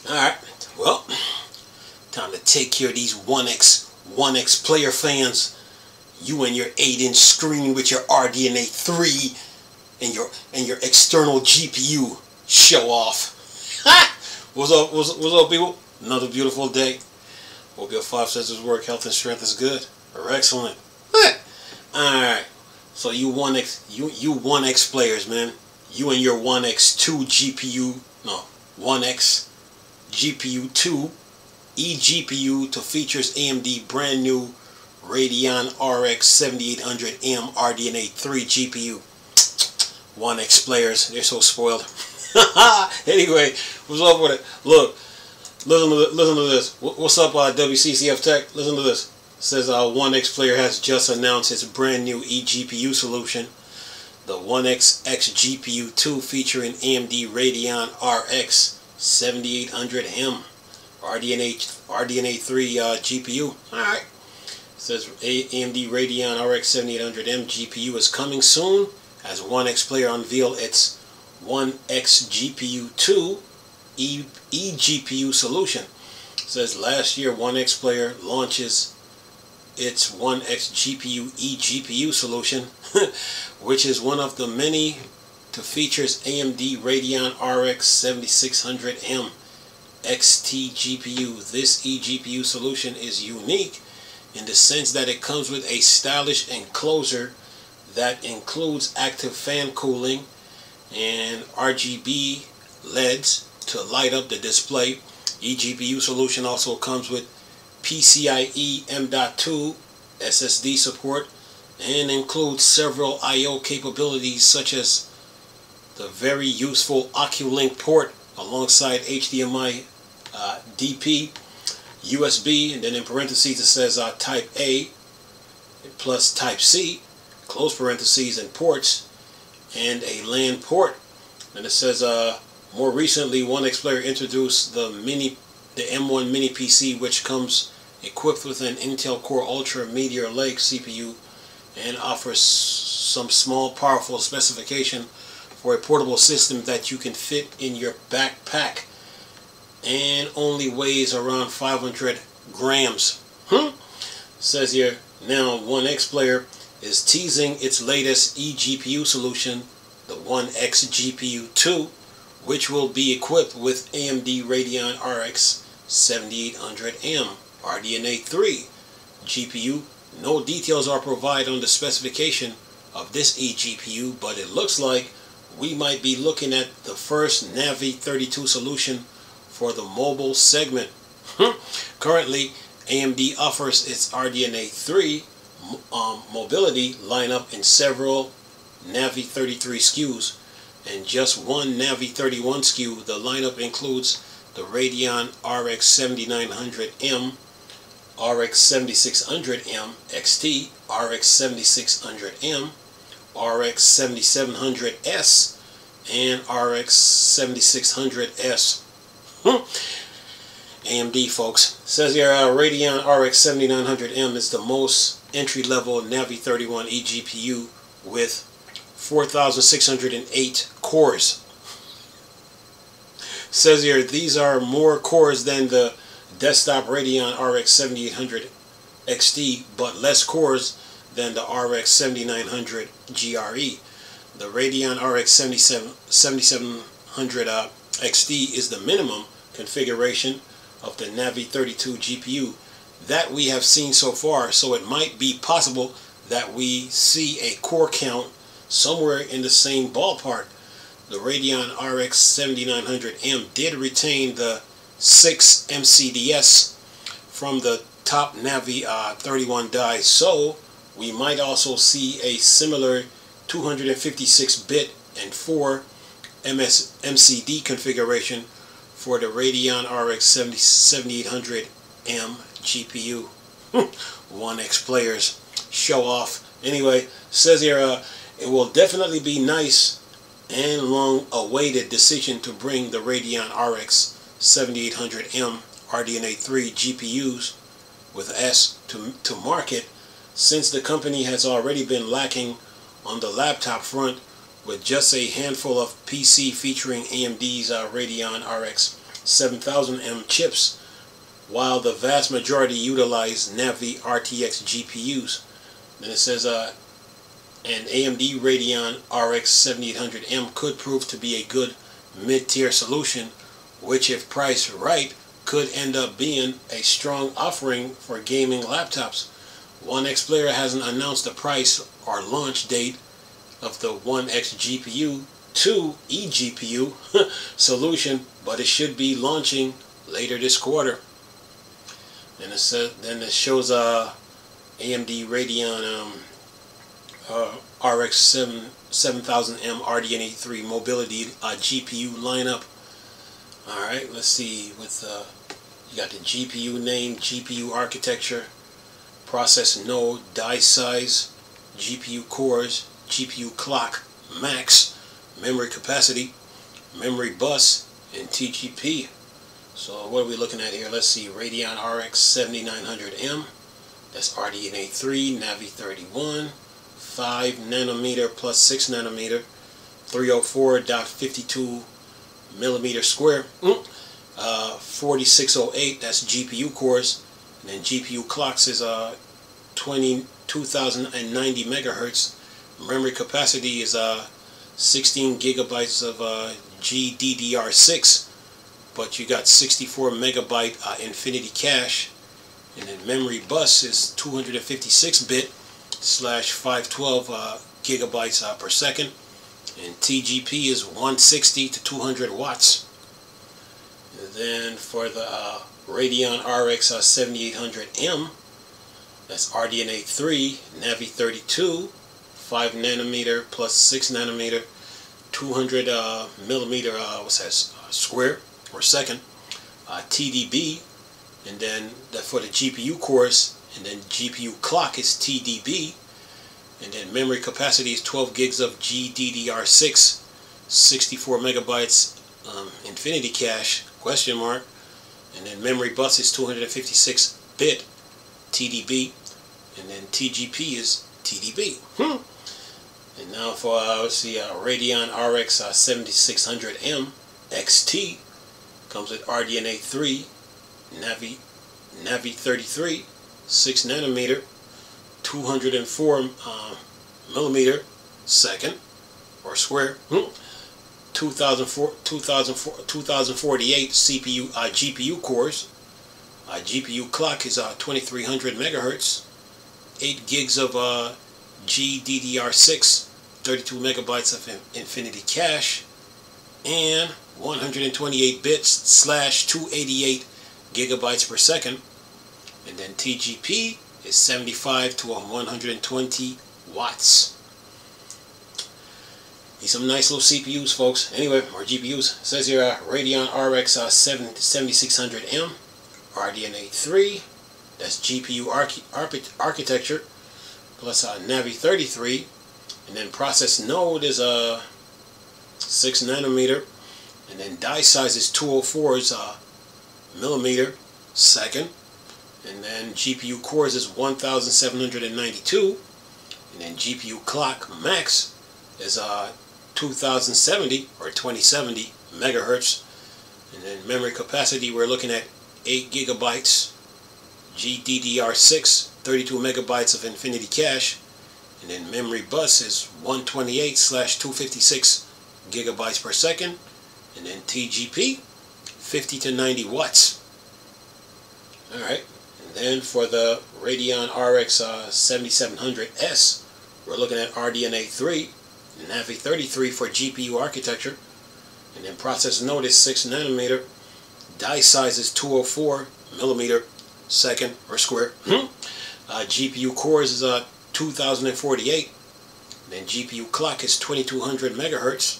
Alright, well, time to take care of these ONEX player fans. You and your 8-inch screen with your RDNA 3 and your external GPU show off. What's up, people? Another beautiful day. Hope your 5 senses work, health and strength is good or excellent. Alright, so you ONEX players, man. You and your ONEX2 GPU, no, ONEXCPU 2 eGPU to features AMD brand new RADEON RX 7800M RDNA 3 GPU. ONEX players, they're so spoiled. Anyway, what's up with it? Look, listen to this. What's up, WCCF Tech? Listen to this. It says ONEX player has just announced its brand new eGPU solution, the ONEXCPU 2, featuring AMD RADEON RX 7800M RDNA 3 GPU. Alright. It says AMD Radeon RX 7800M GPU is coming soon, as ONEX player unveiled its ONEXCPU 2 eGPU solution. It says last year ONEX player launches its ONEXCPU eGPU solution, which is one of the many to features AMD Radeon RX 7600M XT GPU. This eGPU solution is unique in the sense that it comes with a stylish enclosure that includes active fan cooling and RGB LEDs to light up the display. eGPU solution also comes with PCIe M.2 SSD support and includes several I/O capabilities such as the very useful OcuLink port alongside HDMI, DP, USB, and then in parentheses it says Type A plus Type C, close parentheses, and ports, and a LAN port. And it says more recently ONEX player introduced the M1 mini PC, which comes equipped with an Intel Core Ultra Meteor Lake CPU and offers some small powerful specification for a portable system that you can fit in your backpack and only weighs around 500 grams. Says here, now ONEX player is teasing its latest eGPU solution, the ONEXCPU 2, which will be equipped with AMD Radeon RX 7800M RDNA 3 GPU. No details are provided on the specification of this eGPU, but it looks like we might be looking at the first Navi 32 solution for the mobile segment. Currently, AMD offers its RDNA 3 mobility lineup in several Navi 33 SKUs and just one Navi 31 SKU. The lineup includes the Radeon RX 7900M, RX 7600M XT, RX 7600M, RX 7700S, and RX 7600S. AMD, folks. Says here Radeon RX 7900M is the most entry-level Navi 31 eGPU with 4,608 cores. Says here these are more cores than the desktop Radeon RX 7800 XT, but less cores than the RX 7900 GRE. The Radeon RX 7700 XT is the minimum configuration of the Navi 32 GPU that we have seen so far, so it might be possible that we see a core count somewhere in the same ballpark. The Radeon RX 7900M did retain the 6 MCDS from the top Navi 31 die, so we might also see a similar 256-bit and 4 MCD configuration for the Radeon RX 7800M GPU. ONEX players show off. Anyway, says here it will definitely be nice and long-awaited decision to bring the Radeon RX 7800M RDNA 3 GPUs with S to market, since the company has already been lacking on the laptop front with just a handful of PC featuring AMD's Radeon RX 7000M chips, while the vast majority utilize Navi RTX GPUs. Then it says an AMD Radeon RX 7800M could prove to be a good mid-tier solution, which if priced right could end up being a strong offering for gaming laptops. ONEXPlayer hasn't announced the price or launch date of the ONEXCPU 2 eGPU solution, but it should be launching later this quarter. Then it shows AMD Radeon RX 7000M RDNA 3 mobility GPU lineup. Alright, let's see. With you got the GPU name, GPU architecture, process node, die size, GPU cores, GPU clock, max, memory capacity, memory bus, and TGP. So what are we looking at here? Let's see. Radeon RX 7900M. That's RDNA 3, Navi 31, 5 nanometer plus 6 nanometer, 304.52 millimeter square, 4608, that's GPU cores, and then GPU clocks is 2090 megahertz. Memory capacity is 16 gigabytes of GDDR6, but you got 64 megabyte infinity cache, and then memory bus is 256-bit / 512 gigabytes per second, and TGP is 160 to 200 watts. And then for the Radeon RX 7800M, that's RDNA 3, Navi 32, 5 nanometer plus 6 nanometer, 200 millimeter square or second, TDB, and then for the GPU cores, and then GPU clock is TDB, and then memory capacity is 12 gigs of GDDR6, 64 megabytes infinity cache, question mark, and then memory bus is 256-bit TDB, and then TGP is TDB. And now for let's see, Radeon RX 7600M XT comes with RDNA 3, Navi 33, 6 nanometer, 204 millimeter second or square, 2048 GPU cores. GPU clock is 2300 megahertz, 8 gigs of GDDR6, 32 megabytes of infinity cache, and 128 bits / 288 gigabytes per second. And then TGP is 75 to 120 watts. These some nice little CPUs, folks. Anyway, or GPUs. It says here Radeon RX 7600M, RDNA 3. That's GPU architecture plus Navi 33, and then process node is 6 nanometer, and then die size is 204 millimeter second, and then GPU cores is 1792, and then GPU clock max is 2070 or 2070 megahertz, and then memory capacity we're looking at 8 gigabytes GDDR6, 32 megabytes of infinity cache, and then memory bus is 128 / 256 gigabytes per second, and then TGP 50 to 90 watts. Alright, and then for the Radeon RX 7700S, we're looking at RDNA 3, Navi 33 for GPU architecture, and then process node is 6 nanometer, die size is 204 millimeter second or square, GPU cores is 2048, and then GPU clock is 2200 megahertz,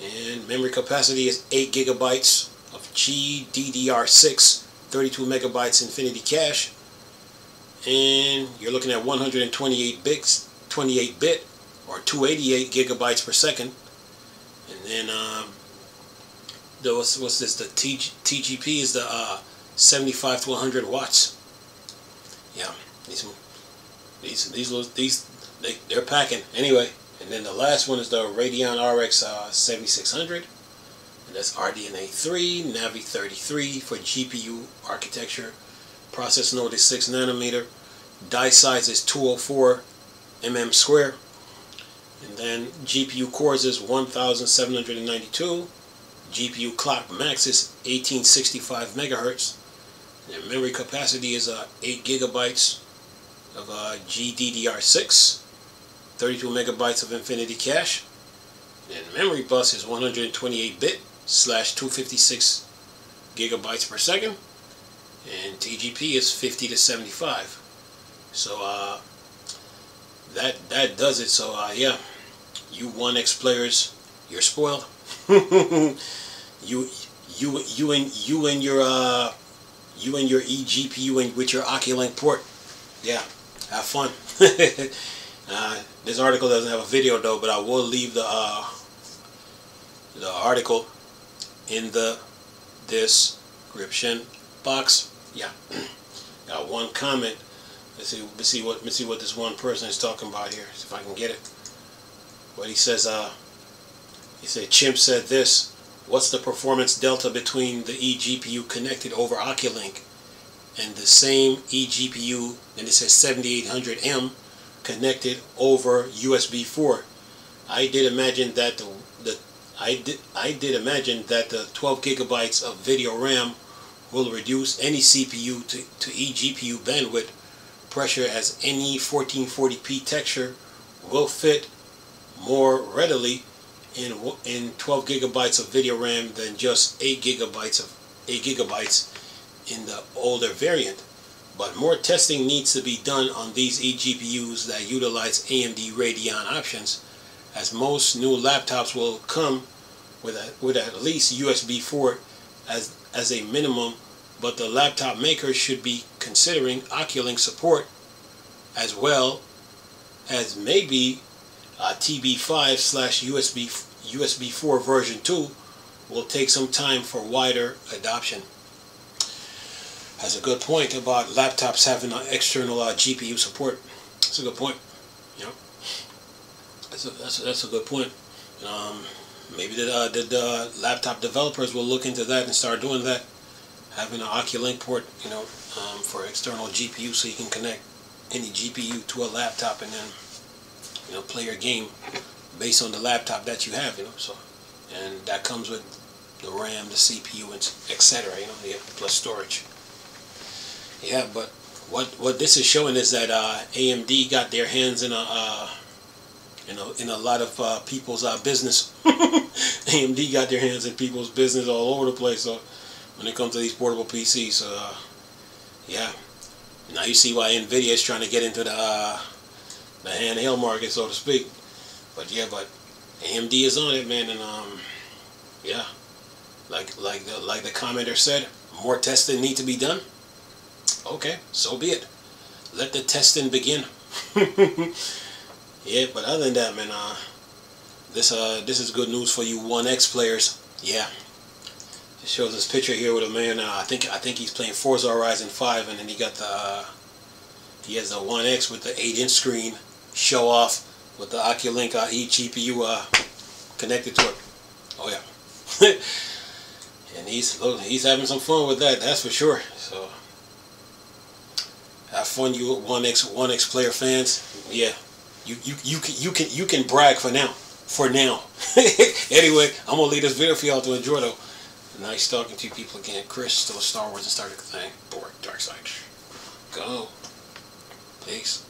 and memory capacity is 8 gigabytes of GDDR6, 32 megabytes infinity cache, and you're looking at 128 bits, 28-bit or 288 gigabytes per second, and then what's this? The TGP is the 75 to 100 watts. Yeah, they're packing anyway. And then the last one is the Radeon RX 7600, And that's RDNA 3, Navi 33 for GPU architecture. Process node is 6 nanometer. Die size is 204 mm square. And then GPU cores is 1792. GPU clock max is 1865 megahertz. And memory capacity is 8 gigabytes of GDDR6, 32 megabytes of infinity cache. And memory bus is 128-bit / 256 gigabytes per second. And TGP is 50 to 75. So that does it. So yeah, you ONEX players, you're spoiled. you and your eGPU and with your Oculink port. Yeah, have fun. This article doesn't have a video though, but I will leave the article in the description box. Yeah, got one comment. Let's see what this one person is talking about here. See if I can get it. What he says. He said, Chimp said this. What's the performance delta between the eGPU connected over Oculink and the same eGPU, and it says 7800M connected over USB 4? I did imagine that the 12 gigabytes of video RAM will reduce any CPU to eGPU bandwidth pressure, as any 1440p texture will fit more readily in 12 gigabytes of video RAM than just 8 gigabytes in the older variant. But more testing needs to be done on these eGPUs that utilize AMD RADEON options, as most new laptops will come with at least USB 4 as a minimum, but the laptop makers should be considering Oculink support, as well as maybe TB5 / USB 4 version 2 will take some time for wider adoption. That's a good point about laptops having external GPU support. That's a good point. You know, that's a good point. Maybe the laptop developers will look into that and start doing that, having an Oculink port, you know, for external GPU, so you can connect any GPU to a laptop and then, you know, play your game based on the laptop that you have, you know. So, and that comes with the RAM, the CPU, and etc. You know, yeah, plus storage. Yeah, but what this is showing is that AMD got their hands in a lot of people's business. AMD got their hands in people's business all over the place. So when it comes to these portable PCs, yeah. Now you see why NVIDIA is trying to get into the handheld market, so to speak. But yeah, but AMD is on it, man, and yeah, like the commenter said, more testing need to be done. Okay, so be it. Let the testing begin. Yeah, but other than that, man, this is good news for you ONEX players. Yeah, it shows this picture here with a man. I think he's playing Forza Horizon 5, and then he got he has the ONEX with the 8-inch screen, show off with the Oculink eGPU connected to it. Oh yeah, and he's having some fun with that. That's for sure. So have fun, you ONEX player fans. Yeah, you can brag for now. For now. Anyway, I'm gonna leave this video for y'all to enjoy though. Nice talking to you people again. Chris, still Star Wars and Star Trek thing. Borg, dark side. Go. Peace.